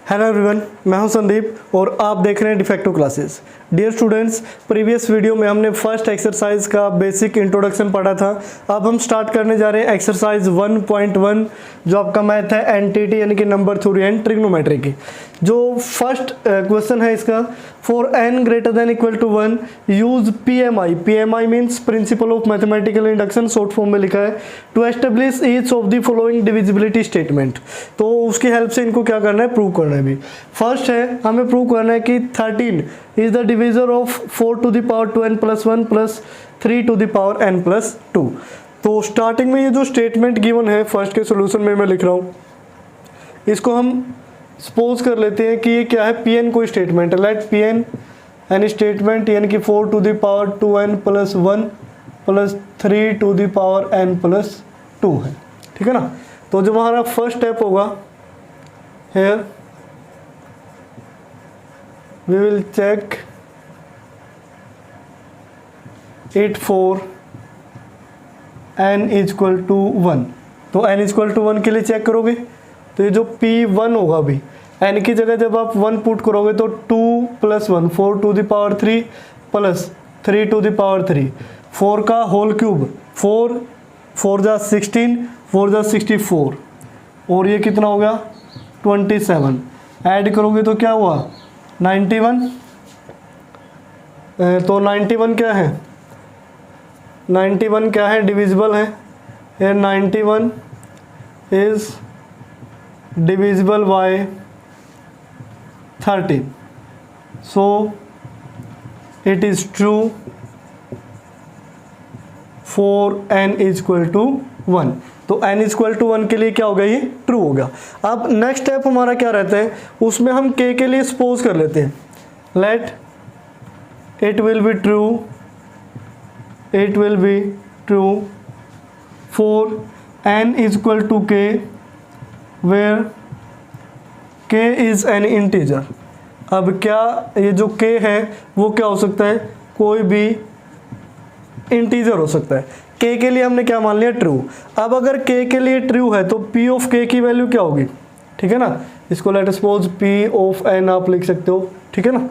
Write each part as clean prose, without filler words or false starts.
Hello everyone, मैं हूं संदीप और आप देख रहे हैं Defective Classes. Dear students, previous video में हमने फर्स्ट एक्सरसाइज का बेसिक इंट्रोडक्शन पढ़ा था। अब हम स्टार्ट करने जा रहे हैं एक्सरसाइज 1.1 जो आपका मैथ है एनटीटी यानी कि नंबर थ्योरी एंड ट्रिग्नोमेट्री की। जो फर्स्ट क्वेश्चन है इसका, for n greater than equal to 1 use PMI। PMI means principle of mathematical induction, short form में लिखा है, to establish each of the following divisibility statement. तो उसकी हेल्प से इनको क्या करना है, प्रूव करना है। भी फर्स्ट है, हमें प्रूव करना है कि 13 is the divisor of 4 to the power 2n plus 1 plus 3 to the power n plus 2। तो स्टार्टिंग में ये जो स्टेटमेंट गिवन है फर्स्ट के सोल्यूशन में मैं लिख रहा हूँ, इसको हम सपोज कर लेते हैं कि ये क्या है, Pn कोई स्टेटमेंट है। लेट Pn एनी स्टेटमेंट यानी कि 4 to the power 2n plus 1 plus 3 to the power n plus 2 है, ठीक है ना। तो जो हमारा फर्स्ट स्टेप होगा, here we will check it for n is equal to 1। तो n इज इक्वल टू 1 के लिए चेक करोगे तो ये जो P1 होगा, भी n की जगह जब आप 1 पुट करोगे तो 2 plus 1 4 to the power 3 plus 3 to the power 3, 4 का होल क्यूब, 4 4 जा 16 4 जा 64 और ये कितना हो गया 27। ऐड करोगे तो क्या हुआ 91। तो 91 क्या है, 91 क्या है, डिविजिबल है। ये 91 is divisible by 13, so it is true for n is equal to 1। तो n is equal to 1 के लिए क्या होगा, ये ट्रू होगा। अब नेक्स्ट स्टेप हमारा क्या रहता है, उसमें हम k के लिए सपोज कर लेते हैं, let it will be true for n is equal to k where k is an integer। अब क्या ये जो k है वो क्या हो सकता है, कोई भी इंटीजर हो सकता है। k के लिए हमने क्या मान लिया, ट्रू। अब अगर k के लिए ट्रू है तो p ऑफ k की वैल्यू क्या होगी, ठीक है ना। इसको let suppose p of n आप लिख सकते हो, ठीक है ना।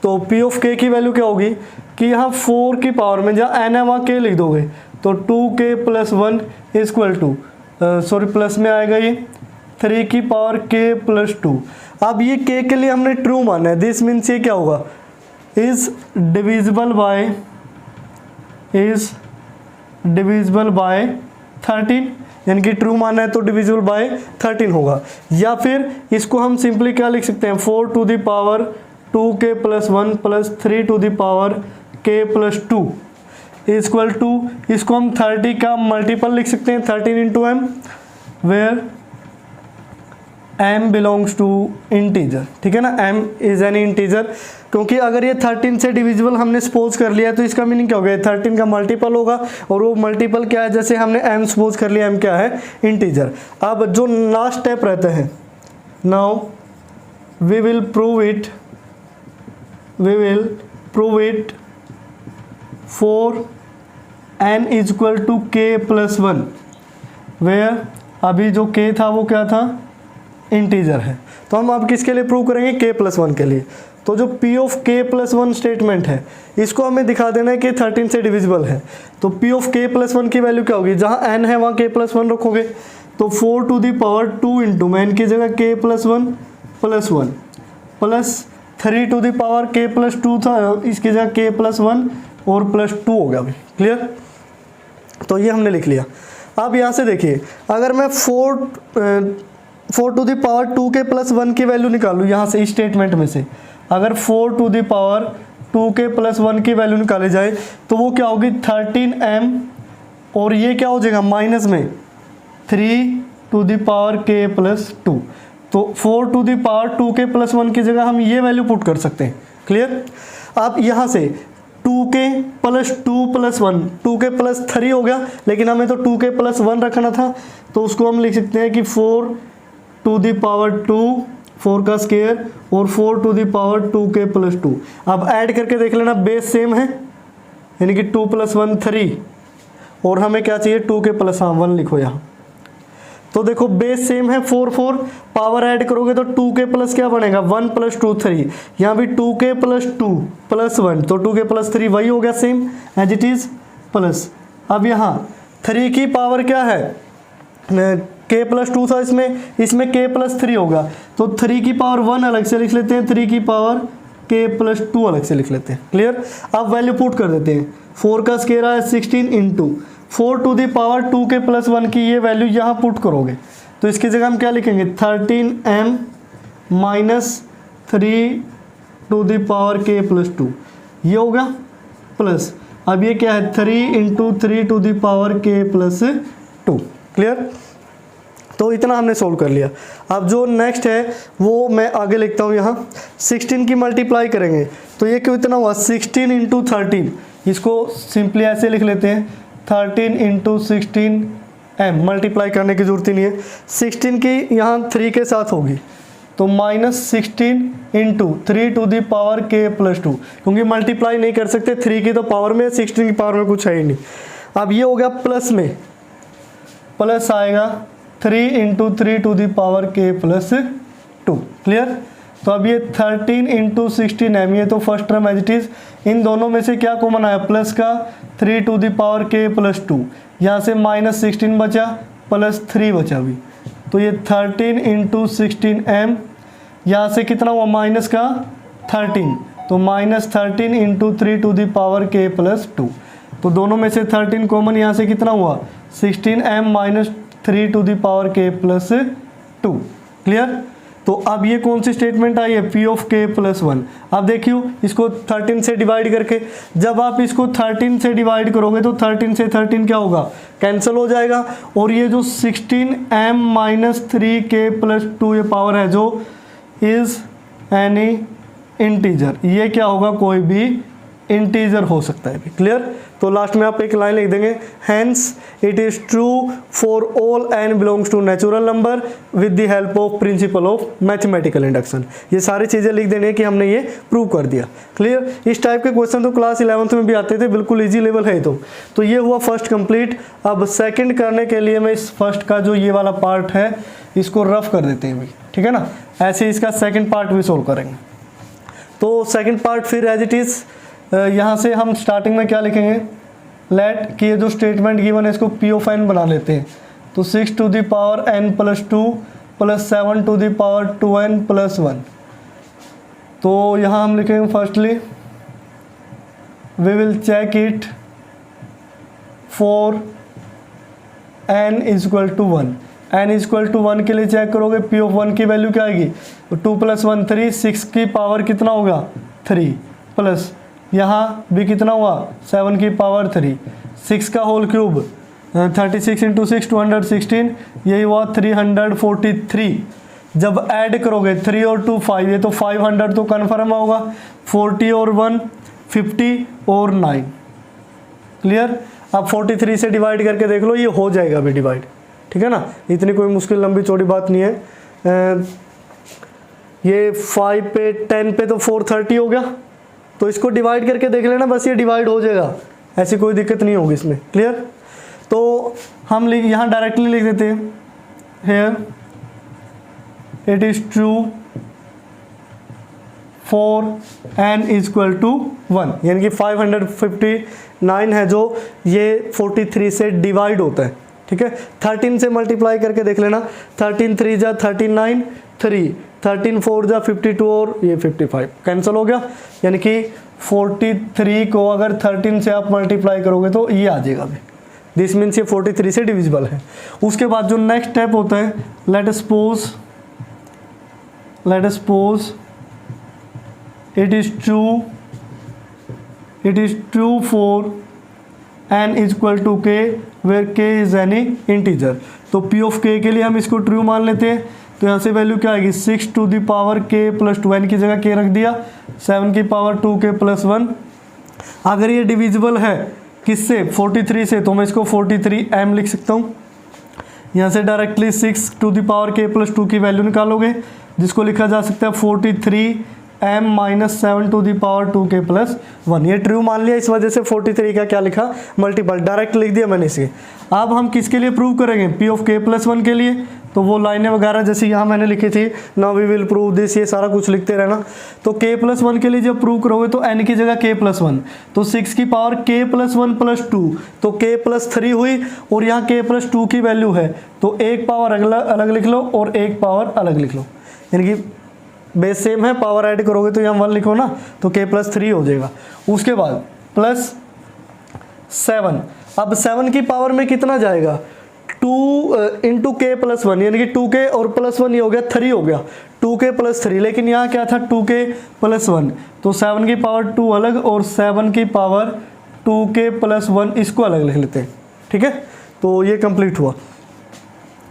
तो p ऑफ k की वैल्यू क्या होगी कि यहाँ 4 की पावर में जहाँ n है वहाँ k लिख दोगे तो 2k plus 1 is equal to, sorry plus में आएगा ये 3 की पावर k प्लस 2। अब ये k के लिए हमने ट्रू माना है, दिस मीन्स ये क्या होगा, इज डिविजिबल बाय 13, यानी कि ट्रू माना है तो डिविजिबल बाय 13 होगा। या फिर इसको हम सिंपली क्या लिख सकते हैं, 4 to the power 2k plus 1 plus 3 to the power k plus 2 is equal to, इसको हम 30 का मल्टीपल लिख सकते हैं 13 into m, where m belongs to integer, ठीक है ना। m इज एन इंटीजर, क्योंकि अगर ये 13 से डिविजिबल हमने सपोज कर लिया तो इसका मीनिंग क्या हो गया, 13 का मल्टीपल होगा और वो मल्टीपल क्या है, जैसे हमने m सपोज कर लिया, m क्या है, इंटीजर। अब जो लास्ट स्टेप रहता है, now we will prove it for n is equal to k plus 1 where अभी जो k था वो क्या था, इंटीजर है। तो हम अब किसके लिए प्रूव करेंगे, k प्लस 1 के लिए। तो जो p of k plus 1 statement है इसको हमें दिखा देना है कि 13 से डिविजिबल है। तो p ऑफ k प्लस 1 की वैल्यू क्या होगी, जहाँ n है वहाँ k प्लस 1 रखोगे तो 4 टू द पावर 2 इंटू में n की जगह k plus 1 plus 3 to the power k plus 2 था, इसकी जगह k प्लस 1 और प्लस 2 हो गया। अभी क्लियर, तो ये हमने लिख लिया। अब यहाँ से देखिए, अगर मैं 4 to the power 2k plus 1 की वैल्यू निकालूँ यहाँ से, इस स्टेटमेंट में से अगर 4 to the power 2k plus 1 की वैल्यू निकाले जाए तो वो क्या होगी 13m, और ये क्या हो जाएगा माइनस में 3 to the power k plus 2। तो 4 to the power 2k plus 1 की जगह हम ये वैल्यू पुट कर सकते हैं। क्लियर। अब यहाँ से 2k plus 2 plus 1, 2k plus 3 हो गया, लेकिन हमें तो 2k प्लस 1 रखना था, तो उसको हम लिख सकते हैं कि 4 टू द पावर 2, 4 का स्क्वायर और 4 to the power 2k plus 2। अब ऐड करके देख लेना, बेस सेम है, यानी कि 2 प्लस 1 3, और हमें क्या चाहिए 2k प्लस 1 लिखो यहाँ। तो देखो बेस सेम है 4 4, पावर ऐड करोगे तो 2k प्लस क्या बनेगा 1 + 2 3, यहाँ भी 2k + 2 + 1, तो 2k + 3 वही हो गया same as it is plus. अब यहाँ 3 की पावर क्या है, k + 2 था इसमें k + 3 होगा, तो 3 की पावर 1 अलग से लिख लेते हैं, 3 की पावर k + 2 अलग से लिख लेते हैं। क्लियर। अब वैल्यू पुट कर देते हैं, 4 का स्क्वायर है 16 × 4 टू दी पावर 2k + 1 की ये वैल्यू यहाँ पुट करोगे तो इसकी जगह हम क्या लिखेंगे 13m - 3 to the power k + 2, ये होगा प्लस। अब ये क्या है 3 × 3 to the power k + 2। Clear. तो इतना हमने सोल्व कर लिया। अब जो नेक्स्ट है वो मैं आगे लिखता हूँ, यहाँ 16 की मल्टीप्लाई करेंगे तो ये क्यों इतना हुआ 16 × 13, इसको सिंपली ऐसे लिख लेते हैं 13 × 16m, मल्टीप्लाई करने की जरूरत ही नहीं है। 16 की यहाँ 3 के साथ होगी तो -16 × 3 टू दी पावर k + 2, क्योंकि मल्टीप्लाई नहीं कर सकते, 3 की तो पावर में 16 की पावर में कुछ है ही नहीं। अब ये हो गया प्लस में, प्लस आएगा 3 × 3 to the power k + 2। Clear. तो अब ये 13 × 16m, ये तो first term as it is, इन दोनों में से क्या कॉमन आया प्लस का 3 टू दी पावर k + 2, यहाँ से -16 बचा +3 बचा भी, तो ये 13 × 16m, यहाँ से कितना हुआ माइनस का 13, तो -13 × 3 टू दी पावर k + 2, तो दोनों में से 13 कॉमन, यहाँ से कितना हुआ 16m - 3 to the power k + 2। Clear. तो अब ये कौन सी स्टेटमेंट आई है p ऑफ k + 1। अब देखियो इसको 13 से डिवाइड करके, जब आप इसको 13 से डिवाइड करोगे तो 13 से 13 क्या होगा कैंसिल हो जाएगा, और ये जो 16m - 3k + 2 ये पावर है जो इज एनी इंटीजर, ये क्या होगा कोई भी इंटीजर हो सकता है। क्लियर। तो लास्ट में आप एक लाइन लिख देंगे, hence it is true for all n belongs to natural number with the help of principle of mathematical induction. ये सारी चीज़ें लिख देने कि हमने ये प्रूव कर दिया। क्लियर। इस टाइप के क्वेश्चन तो क्लास 11th में भी आते थे, बिल्कुल ईजी लेवल है। तो ये हुआ फर्स्ट कंप्लीट। अब सेकंड करने के लिए मैं इस फर्स्ट का जो ये वाला पार्ट है इसको रफ कर देते हैं भाई, ठीक है ना, ऐसे इसका सेकेंड पार्ट भी सोल्व करेंगे। तो सेकेंड पार्ट फिर एज इट इज़, यहाँ से हम स्टार्टिंग में क्या लिखेंगे, लेट कि ये जो स्टेटमेंट गिवन है इसको p ऑफ n बना लेते हैं, तो 6 to the power n + 2 + 7 to the power 2n + 1। तो यहाँ हम लिखेंगे firstly we will check it for n = 1। n = 1 के लिए चेक करोगे p ऑफ 1 की वैल्यू क्या आएगी, 2 + 1 3, 6 की पावर कितना होगा 3, प्लस यहाँ भी कितना हुआ 7 की पावर 3, 6 का होल क्यूब 36 × 6 216, यही हुआ 343। जब ऐड करोगे 3 और 2 5, ये तो 500 तो कन्फर्म होगा, 40 और 1 50 और 9। क्लियर। अब 43 से डिवाइड करके देख लो, ये हो जाएगा अभी डिवाइड, ठीक है ना, इतनी कोई मुश्किल लंबी चौड़ी बात नहीं है। ये 5 पे 10 पे तो 430 हो गया, तो इसको डिवाइड करके देख लेना, बस ये डिवाइड हो जाएगा, ऐसी कोई दिक्कत नहीं होगी इसमें। क्लियर। तो हम यहाँ डायरेक्टली लिख देते हैं, here it is true for n = 1, यानी कि 559 है जो ये 43 से डिवाइड होता है, ठीक है। 13 से मल्टीप्लाई करके देख लेना, 13 3 जा 39, 3 13 4 जा 52 और ये 55 कैंसिल हो गया, यानी कि 43 को अगर 13 से आप मल्टीप्लाई करोगे तो ये आ जाएगा अभी, दिस मीन्स ये 43 से डिविजिबल है। उसके बाद जो नेक्स्ट स्टेप होता है, let us suppose it is true for n = k where k is any integer. तो p ऑफ k के लिए हम इसको ट्रू मान लेते हैं, तो यहाँ से वैल्यू क्या आएगी 6 to the power k + 2, n की जगह k रख दिया, 7 की पावर 2k + 1। अगर ये डिविजिबल है किससे 43 से, तो मैं इसको 43m लिख सकता हूँ। यहाँ से directly 6 to the power k + 2 की वैल्यू निकालोगे, जिसको लिखा जा सकता है 43 m minus 7 to the power 2k plus 1। ये ट्रू मान लिया, इस वजह से 43 का क्या लिखा, मल्टीपल, डायरेक्ट लिख दिया मैंने इसे। अब हम किसके लिए प्रूव करेंगे, p ऑफ k प्लस 1 के लिए। तो वो लाइनें वगैरह जैसे यहाँ मैंने लिखी थी, now we will prove this, ये सारा कुछ लिखते रहना। तो k प्लस 1 के लिए जब प्रूव करोगे तो n की जगह k प्लस 1, तो 6 की पावर k प्लस 1 प्लस 2, तो k प्लस 3 हुई, और यहाँ k प्लस 2 की वैल्यू है, तो एक पावर अलग लिख लो और एक पावर अलग लिख लो, यानी कि बेस सेम है, पावर ऐड करोगे तो यहाँ 1 लिखो ना, तो k प्लस 3 हो जाएगा। उसके बाद प्लस 7, अब 7 की पावर में कितना जाएगा, 2 इंटू के प्लस 1, यानी कि 2k और प्लस 1 ये हो गया 3 हो गया, 2k प्लस 3, लेकिन यहाँ क्या था 2k प्लस 1, तो 7 की पावर 2 अलग और 7 की पावर 2k प्लस 1 इसको अलग लिख लेते हैं, ठीक है। तो ये कंप्लीट हुआ,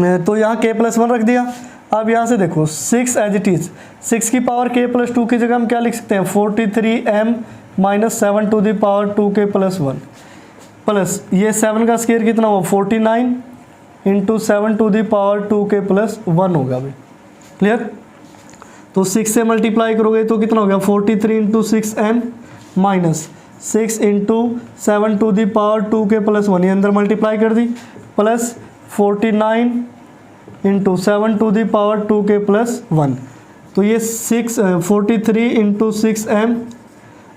तो यहाँ k प्लस 1 रख दिया। अब यहाँ से देखो 6 एज इट इज, 6 की पावर k प्लस 2 की जगह हम क्या लिख सकते हैं, 43m minus 7 to the power 2k plus 1, plus ये 7 का स्क्वायर कितना हुआ 49 into 7 to the power 2k plus 1 होगा अभी, क्लियर। तो 6 से मल्टीप्लाई करोगे तो कितना हो गया 43 into 6m minus 6 into 7 to the power 2k plus 1, ये अंदर मल्टीप्लाई कर दी, plus 49 into 7 to the power 2k plus 1, तो ये 43 इंटू 6m।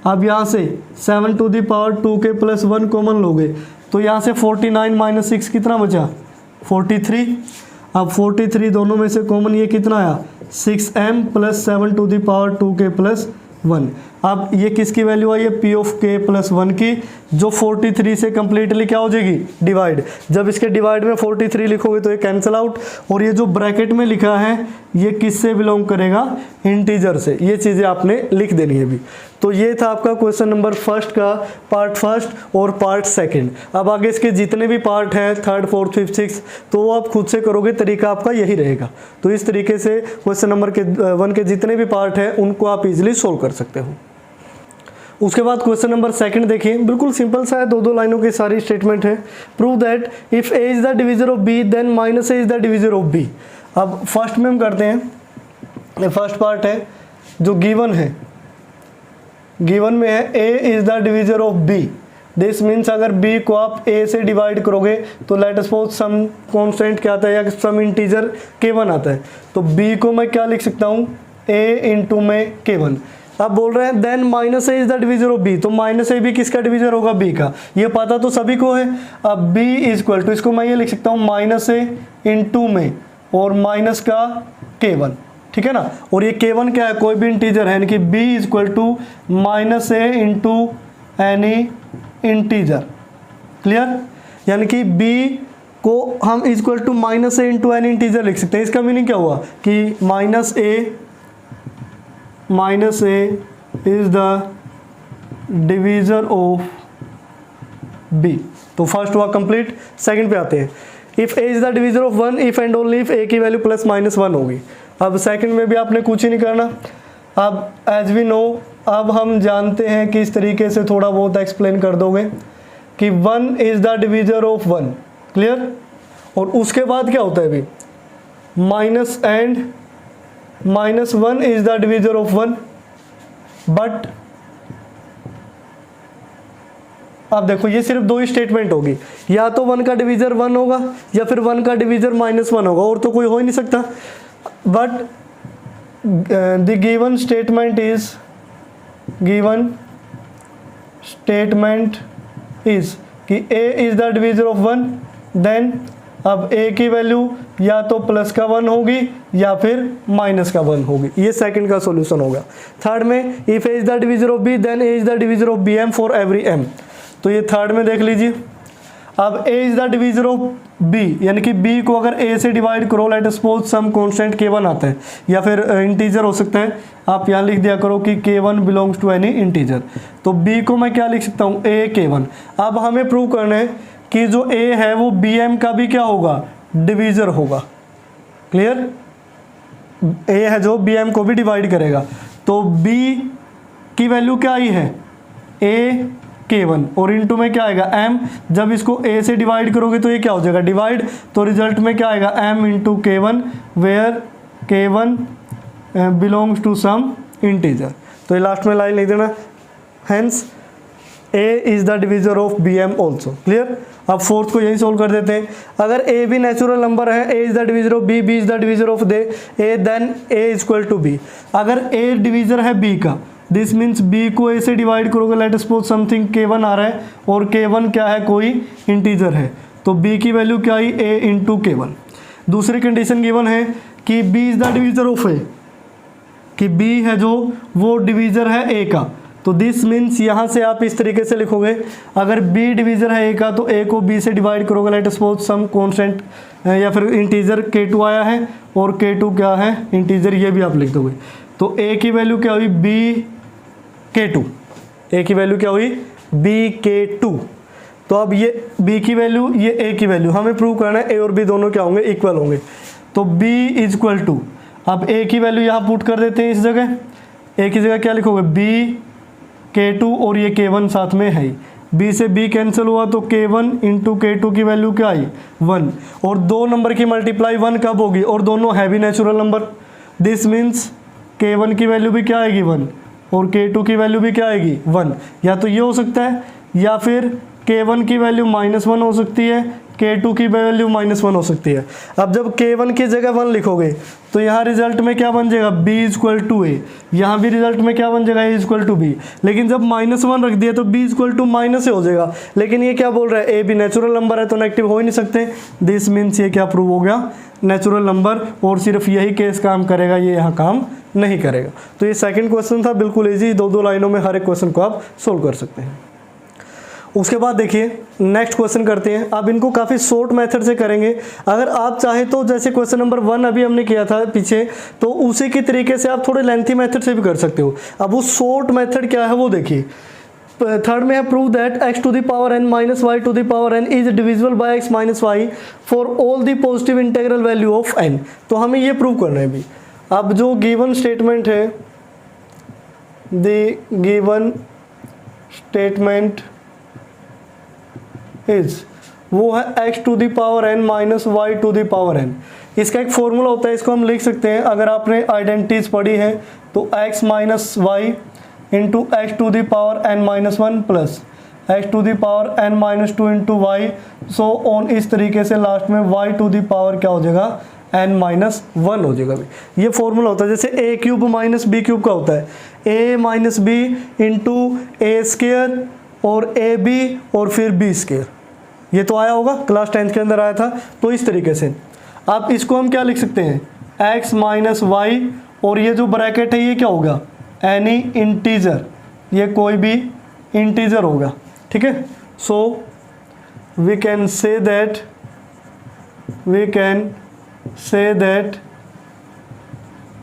अब यहाँ से 7 to the power 2k plus 1 common लोगे, तो यहाँ से 49 माइनस 6 कितना बचा 43। अब 43 दोनों में से कॉमन, ये कितना आया 6m plus 7 to the power 2k plus 1। अब ये किसकी वैल्यू आई है, p ऑफ k प्लस 1 की, जो 43 से कंप्लीटली क्या हो जाएगी डिवाइड। जब इसके डिवाइड में 43 लिखोगे तो ये कैंसिल आउट, और ये जो ब्रैकेट में लिखा है ये किससे बिलोंग करेगा, इंटीजर से। ये चीज़ें आपने लिख देनी है भी। तो ये था आपका क्वेश्चन नंबर फर्स्ट का पार्ट फर्स्ट और पार्ट सेकंड। अब आगे इसके जितने भी पार्ट हैं, थर्ड फोर्थ फिफ्थ सिक्स, तो वो आप खुद से करोगे, तरीका आपका यही रहेगा। तो इस तरीके से क्वेश्चन नंबर के 1 के जितने भी पार्ट हैं उनको आप इजीली सोल्व कर सकते हो। उसके बाद क्वेश्चन नंबर सेकंड देखिए, बिल्कुल सिंपल सा है, दो लाइनों की सारी स्टेटमेंट है। Prove that if a is the divisor of b then minus a is the divisor of b। अब फर्स्ट में हम करते हैं, फर्स्ट पार्ट है जो गिवन है, गिवन में है a is the divisor of b। This means अगर b को आप a से डिवाइड करोगे तो लेट सपोज सम कांस्टेंट क्या आता है या सम इंटीजर k1 आता है, तो b को मैं क्या लिख सकता हूँ a इंटू में k1। अब बोल रहे हैं then minus a is the divisor of b, तो माइनस a भी किसका डिविजर होगा b का, ये पता तो सभी को है। अब b इज इक्वल टू, इसको मैं ये लिख सकता हूँ माइनस a इंटू में और माइनस का k1, ठीक है ना। और ये k1 क्या है, कोई भी इंटीजर है, यानी कि b is equal to minus a into any integer, clear. यानी कि b को हम is equal to minus a into any integer लिख सकते हैं। इसका मीनिंग क्या हुआ कि minus a is the divisor of b। तो फर्स्ट हुआ कंप्लीट। सेकंड पे आते हैं, if a is the divisor of 1 if and only if a की वैल्यू प्लस माइनस 1 होगी। अब सेकंड में भी आपने कुछ ही नहीं करना। अब एज वी नो, अब हम जानते हैं कि इस तरीके से थोड़ा बहुत एक्सप्लेन कर दोगे कि 1 is the divisor of 1, clear. और उसके बाद क्या होता है अभी, minus and minus 1 is the divisor of 1, but अब देखो ये सिर्फ दो ही स्टेटमेंट होगी, या तो 1 का डिवीजर 1 होगा या फिर 1 का डिवीजर माइनस 1 होगा, और तो कोई हो ही नहीं सकता। But the given statement is कि a is the divisor of 1, then अब a की वैल्यू या तो प्लस का 1 होगी या फिर माइनस का 1 होगी। ये सेकंड का सॉल्यूशन होगा। थर्ड में if a is the divisor of b then a is the divisor of bm for every m। तो ये थर्ड में देख लीजिए। अब a is the divisor of b, यानी कि b को अगर a से डिवाइड करो, let suppose some constant k1 आता है या फिर इंटीजर हो सकता है, आप यहाँ लिख दिया करो कि k1 belongs to any integer. तो b को मैं क्या लिख सकता हूँ a k1। अब हमें प्रूव करना है कि जो a है वो bm का भी क्या होगा, डिवीजर होगा, क्लियर। a है जो bm को भी डिवाइड करेगा, तो b की वैल्यू क्या आई है a k1 और इनटू में क्या आएगा m। जब इसको a से डिवाइड करोगे तो ये क्या हो जाएगा डिवाइड, तो रिजल्ट में क्या आएगा m into k1 where k1 belongs to some integer. तो ये लास्ट में लाइन लिख देना, hence A is the divisor of BM also. Clear. अब फोर्थ को यही सोल्व कर देते हैं। अगर A भी नेचुरल नंबर है, A is the divisor of B, B is the divisor of A, then A is equal to B। अगर A डिविजर है B का, दिस मीन्स B को A से डिवाइड करोगे, late us suppose something K1 आ रहा है और K1 क्या है, कोई इंटीजर है, तो B की वैल्यू क्या आई, A इंटू K1। दूसरी कंडीशन गिवन है कि B is the divisor of A, कि B है जो वो डिविजर है A का, तो दिस मीन्स यहाँ से आप इस तरीके से लिखोगे, अगर B डिविजर है A का तो A को B से डिवाइड करोगे, लेट सपोज सम कॉन्स्टेंट या फिर इंटीजर K2 आया है और K2 क्या है, इंटीजर, ये भी आप लिख दोगे। तो A की वैल्यू क्या हुई, BK2, A की वैल्यू क्या हुई, BK2। तो अब ये B की वैल्यू, ये A की वैल्यू, हमें प्रूव करना है A और B दोनों क्या होंगे, इक्वल होंगे। तो B इज इक्वल टू, अब A की वैल्यू यहाँ पुट कर देते हैं इस जगह, A की जगह क्या लिखोगे, BK2 और ये K1 साथ में है, B से B कैंसिल हुआ तो K1 इंटू K2 की वैल्यू क्या आई, 1, और दो नंबर की मल्टीप्लाई 1 कब होगी, और दोनों है भी natural number, this means K1 की वैल्यू भी क्या आएगी, 1, और K2 की वैल्यू भी क्या आएगी, 1। या तो ये हो सकता है, या फिर K1 की वैल्यू -1 हो सकती है, K2 की वैल्यू -1 हो सकती है। अब जब K1 की जगह 1 लिखोगे तो यहाँ रिजल्ट में क्या बन जाएगा, B is equal to A, यहाँ भी रिजल्ट में क्या बन जाएगा, A is equal to B। लेकिन जब -1 रख दिया तो B is equal to minus हो जाएगा, लेकिन ये क्या बोल रहा है, A भी नेचुरल नंबर है तो नेगेटिव हो ही नहीं सकते, दिस मीन्स ये क्या प्रूव हो गया, नेचुरल नंबर, और सिर्फ यही केस काम करेगा, ये यहाँ काम नहीं करेगा। तो ये सेकंड क्वेश्चन था, बिल्कुल ईजी, दो लाइनों में हर एक क्वेश्चन को आप सोल्व कर सकते हैं। उसके बाद देखिए नेक्स्ट क्वेश्चन करते हैं। अब इनको काफ़ी शॉर्ट मेथड से करेंगे, अगर आप चाहें तो जैसे क्वेश्चन नंबर 1 अभी हमने किया था पीछे, तो उसी के तरीके से आप थोड़े लेंथी मेथड से भी कर सकते हो। अब वो शॉर्ट मेथड क्या है वो देखिए, थर्ड में है prove that x to the power n minus Y to the power n is divisible by x minus Y for all the positive integral value of n। तो हमें ये प्रूव करना है भी। अब जो गिवन स्टेटमेंट है, द गिवन स्टेटमेंट इज, वो है x to the power n minus Y to the power n। इसका एक फॉर्मूला होता है, इसको हम लिख सकते हैं, अगर आपने आइडेंटिटीज पढ़ी है तो x minus Y into X to the power n minus 1 plus X to the power n minus 2 into Y, so on, इस तरीके से लास्ट में y टू द पावर क्या हो जाएगा, n माइनस 1 हो जाएगा। ये फॉर्मूला होता है, जैसे a cube minus B cube का होता है, a minus B into A square और ए बी और फिर बी स्केयर, ये तो आया होगा, क्लास 10th के अंदर आया था। तो इस तरीके से अब इसको हम क्या लिख सकते हैं, x माइनस वाई, और ये जो ब्रैकेट है ये क्या होगा, एनी इंटीजर, ये कोई भी इंटीजर होगा, ठीक है। So we can say that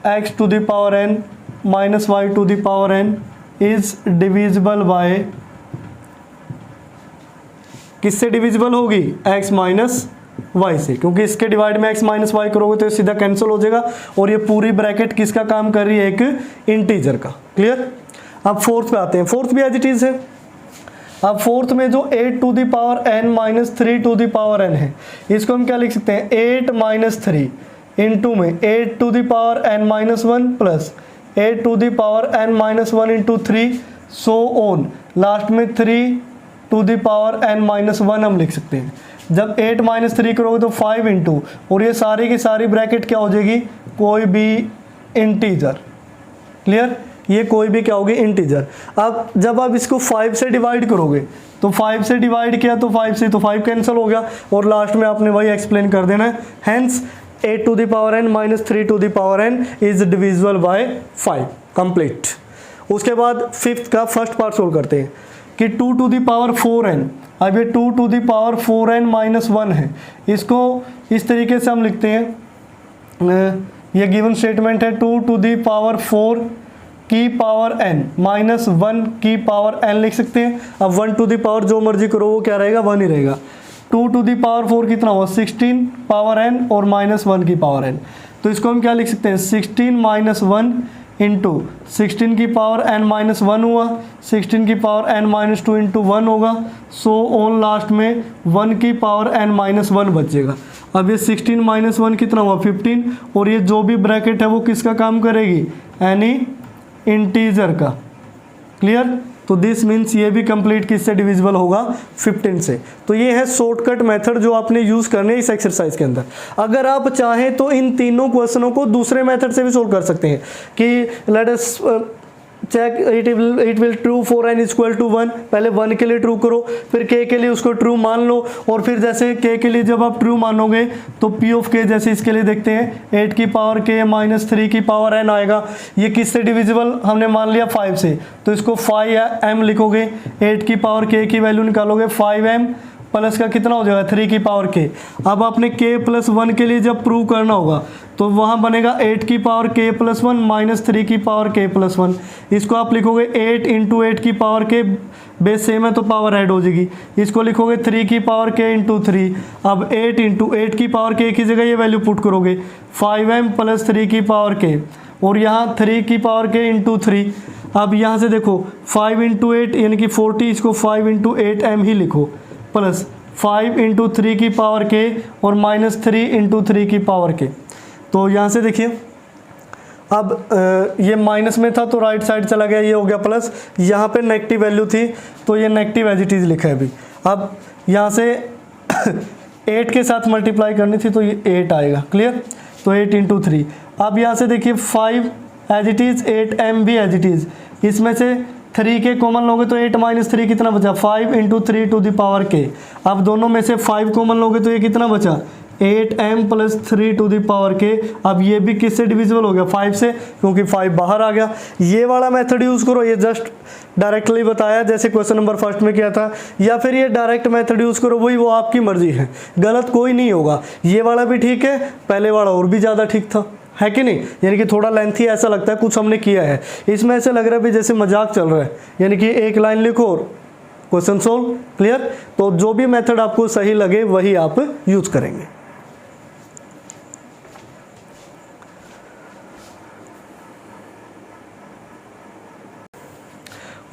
x to the power n minus Y to the power n is divisible by, किससे डिविजिबल होगी, x माइनस वाई से, क्योंकि इसके डिवाइड में x माइनस वाई करोगे तो सीधा कैंसिल हो जाएगा, और ये पूरी ब्रैकेट किसका काम कर रही है, एक इंटीजर का। क्लियर। अब फोर्थ पे आते हैं, फोर्थ भी एज इट इज है। अब फोर्थ में जो 8 to the power n minus 3 to the power n है, इसको हम क्या लिख सकते हैं, 8 माइनस 3 इंटू में 8 to the power n minus 1 plus 8 to the power n minus 1 into 3, so on, last में 3 to the power n minus 1 हम लिख सकते हैं। जब 8 माइनस 3 करोगे तो 5 इंटू, और ये सारी की सारी ब्रैकेट क्या हो जाएगी, कोई भी इंटीजर। क्लियर, ये कोई भी क्या होगी, इंटीजर। अब जब आप इसको 5 से डिवाइड करोगे तो 5 से डिवाइड किया तो 5 से, तो 5 कैंसिल हो गया, और लास्ट में आपने वही एक्सप्लेन कर देना है, hence 8 to the power n minus 3 to the power n is divisible by 5, complete. उसके बाद फिफ्थ का फर्स्ट पार्ट सोल्व करते हैं कि 2 टू द पावर 4n, अब ये 2 to the power 4n minus 1 है, इसको इस तरीके से हम लिखते हैं, ये गिवन स्टेटमेंट है 2 टू द पावर 4 की पावर n माइनस 1 की पावर n लिख सकते हैं। अब 1 टू द पावर जो मर्जी करो वो क्या रहेगा, 1 ही रहेगा। 2 टू द पावर 4 कितना हुआ, 16 पावर n और माइनस 1 की पावर n, तो इसको हम क्या लिख सकते हैं, 16 माइनस 1 इंटू 16 की पावर n माइनस 1 हुआ, 16 की पावर n माइनस 2 इंटू 1 होगा, सो ऑन लास्ट में 1 की पावर n माइनस 1 बचेगा। अब ये 16 माइनस 1 कितना हुआ, 15, और ये जो भी ब्रैकेट है वो किसका काम करेगी, एनी इंटीजर का। क्लियर। तो दिस मीन्स ये भी कंप्लीट किससे डिविजिबल होगा 15 से। तो ये है शॉर्टकट मेथड जो आपने यूज करने इस एक्सरसाइज के अंदर। अगर आप चाहें तो इन तीनों क्वेश्चनों को दूसरे मेथड से भी सोल्व कर सकते हैं कि let us check it will true for n equal to 1। पहले 1 के लिए ट्रू करो, फिर k के लिए उसको ट्रू मान लो, और फिर जैसे k के लिए जब आप ट्रू मानोगे तो p ऑफ k, जैसे इसके लिए देखते हैं 8 की पावर k माइनस 3 की पावर n आएगा। ये किससे डिविजिबल हमने मान लिया 5 से, तो इसको 5m लिखोगे। 8 की पावर k की वैल्यू निकालोगे 5m प्लस का कितना हो जाएगा 3 की पावर k। अब आपने k प्लस 1 के लिए जब प्रूव करना होगा तो वहाँ बनेगा 8 की पावर k प्लस 1 माइनस 3 की पावर k प्लस 1। इसको आप लिखोगे 8 इंटू 8 की पावर k, बेस सेम है तो पावर ऐड हो जाएगी। इसको लिखोगे 3 की पावर k इंटू 3। अब 8 इंटू 8 की पावर k की जगह ये वैल्यू पुट करोगे 5m प्लस 3 की पावर k, और यहाँ 3 की पावर k इंटू 3। अब यहाँ से देखो 5 इंटू 8 यानी कि 40, इसको 5 इंटू 8m ही लिखो, प्लस 5 इंटू 3 की पावर k और माइनस 3 इंटू 3 की पावर k। तो यहाँ से देखिए अब ये माइनस में था तो राइट साइड चला गया, ये हो गया प्लस। यहाँ पे नेगेटिव वैल्यू थी तो ये नेगेटिव एज इट इज़ लिखा है अभी। अब यहाँ से 8 के साथ मल्टीप्लाई करनी थी तो ये 8 आएगा, क्लियर। तो 8 इंटू 3। अब यहाँ से देखिए 5 एज इट इज़, 8m भी एज इट इज़। इसमें से 3 के कॉमन लोगे तो 8 माइनस 3 कितना बचा 5 into 3 to the power k। अब दोनों में से 5 कॉमन लोगे तो ये कितना बचा 8m plus 3 to the power k। अब ये भी किससे डिविजिबल हो गया 5 से, क्योंकि 5 बाहर आ गया। ये वाला मेथड यूज़ करो, ये जस्ट डायरेक्टली बताया जैसे क्वेश्चन नंबर फर्स्ट में किया था, या फिर ये डायरेक्ट मेथड यूज़ करो, वही वो आपकी मर्जी है, गलत कोई नहीं होगा। ये वाला भी ठीक है, पहले वाला और भी ज़्यादा ठीक था, है कि नहीं। यानी कि थोड़ा लेंथी ऐसा लगता है कुछ हमने किया है, इसमें ऐसा लग रहा है भी जैसे मजाक चल रहा है। यानी कि एक लाइन लिखो और क्वेश्चन सोल्व, क्लियर। तो जो भी मेथड आपको सही लगे वही आप यूज करेंगे।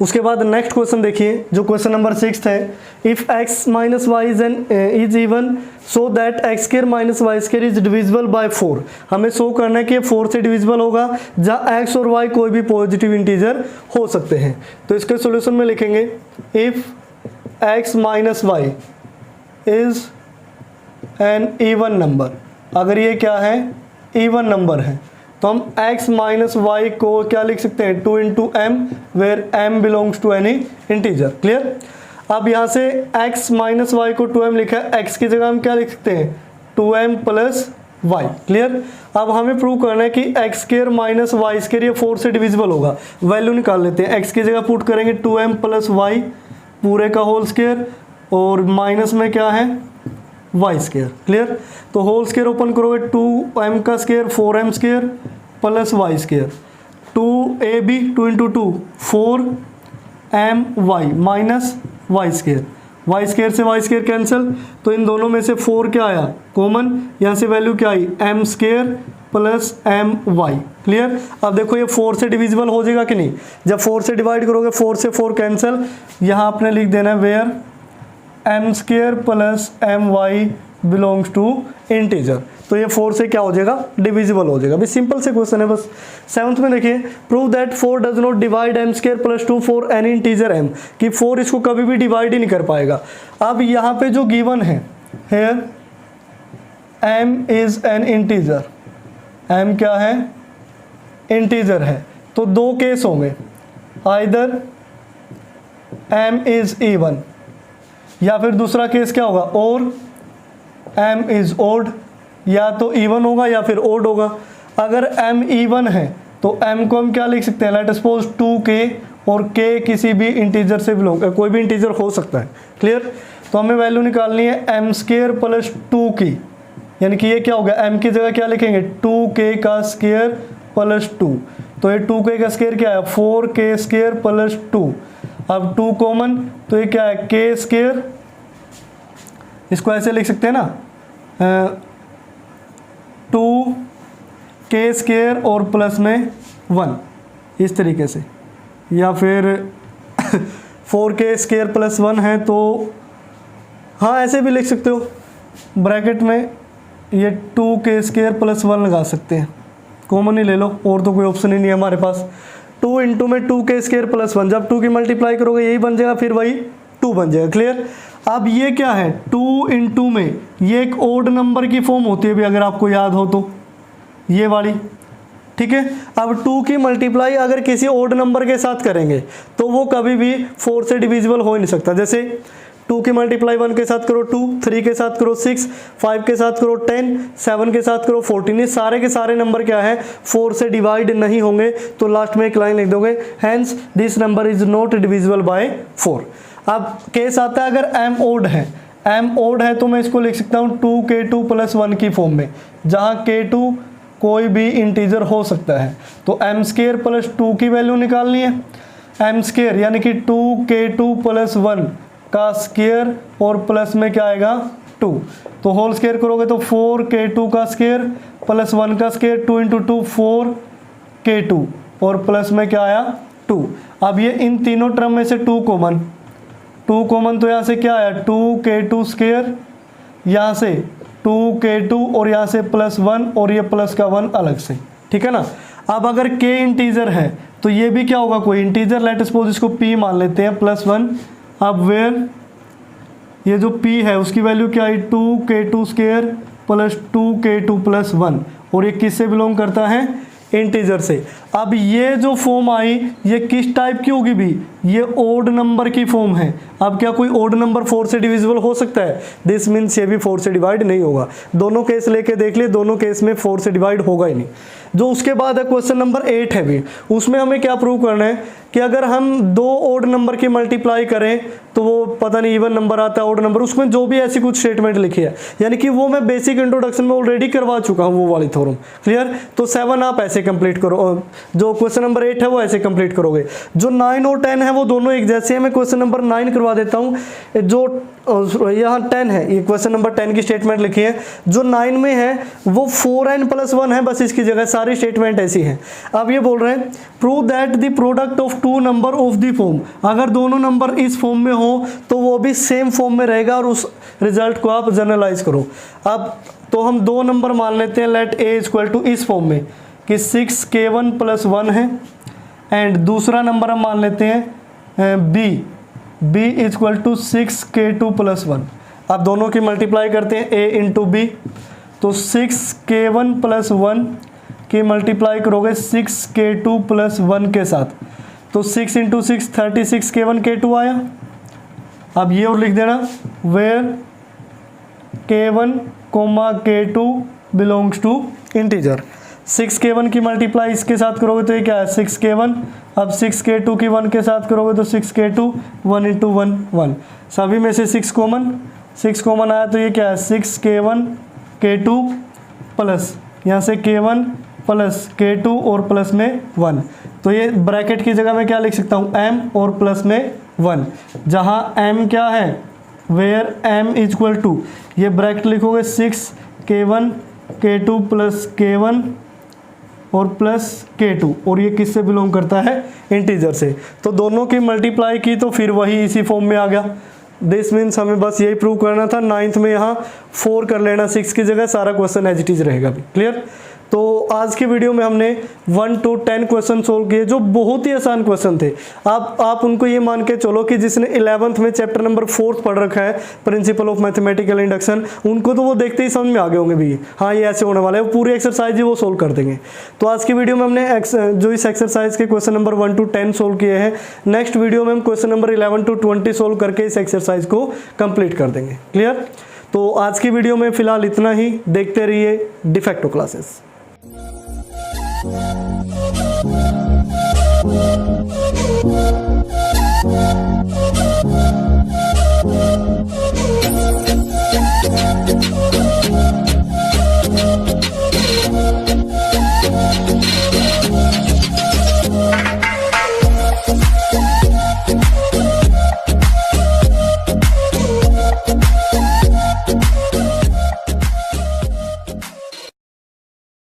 उसके बाद नेक्स्ट क्वेश्चन देखिए जो क्वेश्चन नंबर 6 है। If x minus Y is even so that X square minus Y square is divisible by 4। हमें शो करना है कि 4 से डिविजिबल होगा जहाँ x और y कोई भी पॉजिटिव इंटीजर हो सकते हैं। तो इसके सॉल्यूशन में लिखेंगे if x minus Y is an even number. अगर ये क्या है इवन नंबर है तो हम x माइनस वाई को क्या लिख सकते हैं 2 into M, where m belongs to any integer, clear. अब यहाँ से x माइनस वाई को 2m लिखा है, x की जगह हम क्या लिख सकते हैं 2m प्लस y, क्लियर। अब हमें प्रूव करना है कि X square minus Y square ये 4 से डिविजिबल होगा। वैल्यू निकाल लेते हैं, x की जगह पुट करेंगे 2m प्लस वाई पूरे का होल स्क्वायर, और माइनस में क्या है वाई स्क्वायर, क्लियर। तो होल स्क्वायर ओपन करोगे 2m का square 4m square plus Y square, 2ab 2 into 2 4my minus Y square, Y square से वाई स्क्वायर कैंसिल, तो इन दोनों में से 4 क्या आया कॉमन, यहाँ से वैल्यू क्या आई m square plus my, clear. अब देखो ये 4 से डिविजिबल हो जाएगा कि नहीं। जब 4 से डिवाइड करोगे 4 से 4 कैंसिल, यहाँ आपने लिख देना है where m square plus my belongs to integer. तो ये 4 से क्या हो जाएगा डिविजिबल हो जाएगा। अभी सिंपल से क्वेश्चन है बस। 7th में देखिए prove that 4 does not divide m square plus 2 for any integer m, कि 4 इसको कभी भी डिवाइड ही नहीं कर पाएगा। अब यहाँ पे जो गिवन है here m is an integer, m क्या है इंटीजर है, तो दो केस होंगे, आइदर m इज इवन, या फिर दूसरा केस क्या होगा और m इज ओड, या तो इवन होगा या फिर ओड होगा। अगर m इवन है तो m को हम क्या लिख सकते हैं, लेट सपोज 2k, और k किसी भी इंटीजर से बिलोंग, कोई भी इंटीजर हो सकता है, क्लियर। तो हमें वैल्यू निकालनी है m स्क्वायर प्लस 2 की, यानी कि ये क्या होगा m की जगह क्या लिखेंगे 2k का स्क्वायर प्लस 2, तो ये 2k का स्क्वायर क्या है 4k स्क्वायर प्लस 2। अब 2 कॉमन तो ये क्या है k स्क्वायर, इसको ऐसे लिख सकते हैं ना 2k स्क्वायर और प्लस में 1, इस तरीके से, या फिर 4k स्क्वायर प्लस 1 है तो हाँ ऐसे भी लिख सकते हो, ब्रैकेट में ये 2k स्क्वायर प्लस 1 लगा सकते हैं, कॉमन ही ले लो, और तो कोई ऑप्शन ही नहीं है हमारे पास। 2 इंटू में 2k स्क्वायर प्लस 1, जब 2 की मल्टीप्लाई करोगे यही बन जाएगा, फिर वही 2 बन जाएगा। क्लियर। अब ये क्या है, 2 इंटू में ये एक ओड नंबर की फॉर्म होती है भी, अगर आपको याद हो तो ये वाली, ठीक है। अब 2 की मल्टीप्लाई अगर किसी ओड नंबर के साथ करेंगे तो वो कभी भी 4 से डिविजिबल हो ही नहीं सकता। जैसे 2 की मल्टीप्लाई 1 के साथ करो 2, 3 के साथ करो 6, 5 के साथ करो 10, 7 के साथ करो 14, ये सारे के सारे नंबर क्या है 4 से डिवाइड नहीं होंगे। तो लास्ट में एक लाइन लिख दोगे, hence this number is not divisible by 4। अब केस आता है अगर m ओड है, m ओड है तो मैं इसको लिख सकता हूँ 2k2 प्लस 1 की फॉर्म में, जहाँ k2 कोई भी इंटीजर हो सकता है। तो m स्क्वायर प्लस 2 की वैल्यू निकालनी है, m स्क्वायर यानी कि 2k2 प्लस 1 का स्क्वायर और प्लस में क्या आएगा 2, तो होल स्क्वायर करोगे तो 4k2 का स्क्वायर प्लस 1 का स्क्वायर, 2 इंटू 2 4k2 और प्लस में क्या आया 2। अब ये इन तीनों टर्म में से 2 कॉमन, तो यहाँ से क्या आया 2k2 स्क्वायर, यहाँ से 2k2 और यहाँ से प्लस 1 और ये प्लस का 1 अलग से, ठीक है ना। अब अगर k इंटीजर है तो ये भी क्या होगा कोई इंटीजर, लेट सपोज इसको p मान लेते हैं प्लस 1। अब वेयर ये जो p है उसकी वैल्यू क्या आई 2k2 square plus 2k2 plus 1, और ये किससे बिलोंग करता है इंटीजर से। अब ये जो फॉर्म आई ये किस टाइप की होगी भी, ये ओड नंबर की फॉर्म है। अब क्या कोई ओड नंबर 4 से डिविजिबल हो सकता है, दिस मीन्स ये भी 4 से डिवाइड नहीं होगा। दोनों केस लेके देख लिए, दोनों केस में 4 से डिवाइड होगा ही नहीं। जो उसके बाद है क्वेश्चन नंबर 8 है भी, उसमें हमें क्या प्रूव करना है कि अगर हम 2 ओड नंबर की मल्टीप्लाई करें तो वो पता नहीं इवन नंबर आता है ओड नंबर, उसमें जो भी ऐसी कुछ स्टेटमेंट लिखी है, यानी कि वो मैं बेसिक इंट्रोडक्शन में ऑलरेडी करवा चुका हूँ वो वाली थ्योरम। क्लियर। तो 7 आप ऐसे कंप्लीट करो, जो क्वेश्चन नंबर 8 है वो ऐसे कंप्लीट करोगे। जो 9 और 10 है वो दोनों एक जैसे हैं, मैं क्वेश्चन नंबर 9 करवा देता हूँ। जो यहाँ 10 है, ये क्वेश्चन नंबर 10 की स्टेटमेंट लिखी है। जो 9 में है वो 4n प्लस 1 है, बस इसकी जगह सारी स्टेटमेंट ऐसी है। अब ये बोल रहे हैं prove that the product of 2 number of the form, अगर दोनों नंबर इस फॉर्म में हो तो वो भी सेम फॉर्म में रहेगा, और उस रिजल्ट को आप जनरलाइज करो। अब तो हम 2 नंबर मान लेते हैं, लेट a इक्वल टू इस फॉर्म में कि 6k1 प्लस 1 है, एंड दूसरा नंबर हम मान लेते हैं b equal to 6k2 plus 1। अब दोनों की मल्टीप्लाई करते हैं a इंटू b, तो 6k1 प्लस 1 की मल्टीप्लाई करोगे 6k2 प्लस 1 के साथ, तो 6 इंटू 6 36 k1 k2 आया। अब ये और लिख देना where k1 k2 belongs to integer. 6k1 की मल्टीप्लाई इसके साथ करोगे तो ये क्या है 6k1, अब 6k2 की 1 के साथ करोगे तो 6k2, 1 इंटू 1 1, सभी में से 6 कॉमन आया, तो ये क्या है 6k1 k2 प्लस यहाँ से k1 प्लस k2 और प्लस में 1, तो ये ब्रैकेट की जगह मैं क्या लिख सकता हूँ m और प्लस में 1, जहाँ m क्या है वेयर m इक्वल टू, ये ब्रैकेट लिखोगे 6k1 k2 प्लस k1 और प्लस k2, और ये किससे बिलोंग करता है इंटीजर से। तो दोनों की मल्टीप्लाई की तो फिर वही इसी फॉर्म में आ गया। दिस मीन्स हमें बस यही प्रूव करना था। 9th में यहाँ 4 कर लेना, 6 की जगह, सारा क्वेश्चन एज इट इज रहेगा भी। क्लियर। तो आज की वीडियो में हमने 1 to 10 क्वेश्चन सोल्व किए जो बहुत ही आसान क्वेश्चन थे। आप उनको ये मान के चलो कि जिसने 11th में चैप्टर नंबर 4 पढ़ रखा है प्रिंसिपल ऑफ मैथमेटिकल इंडक्शन, उनको तो वो देखते ही समझ में आ गए होंगे भी, हाँ ये ऐसे होने वाला है, वो पूरी एक्सरसाइज ही वो सोल्व कर देंगे। तो आज की वीडियो में हमने जो इस एक्सरसाइज के क्वेश्चन नंबर 1 to 10 सोल्व किए हैं। नेक्स्ट वीडियो में हम क्वेश्चन नंबर 11 to 20 सोल्व करके इस एक्सरसाइज को कंप्लीट कर देंगे। क्लियर। तो आज की वीडियो में फिलहाल इतना ही। देखते रहिए डिफेक्टो क्लासेस।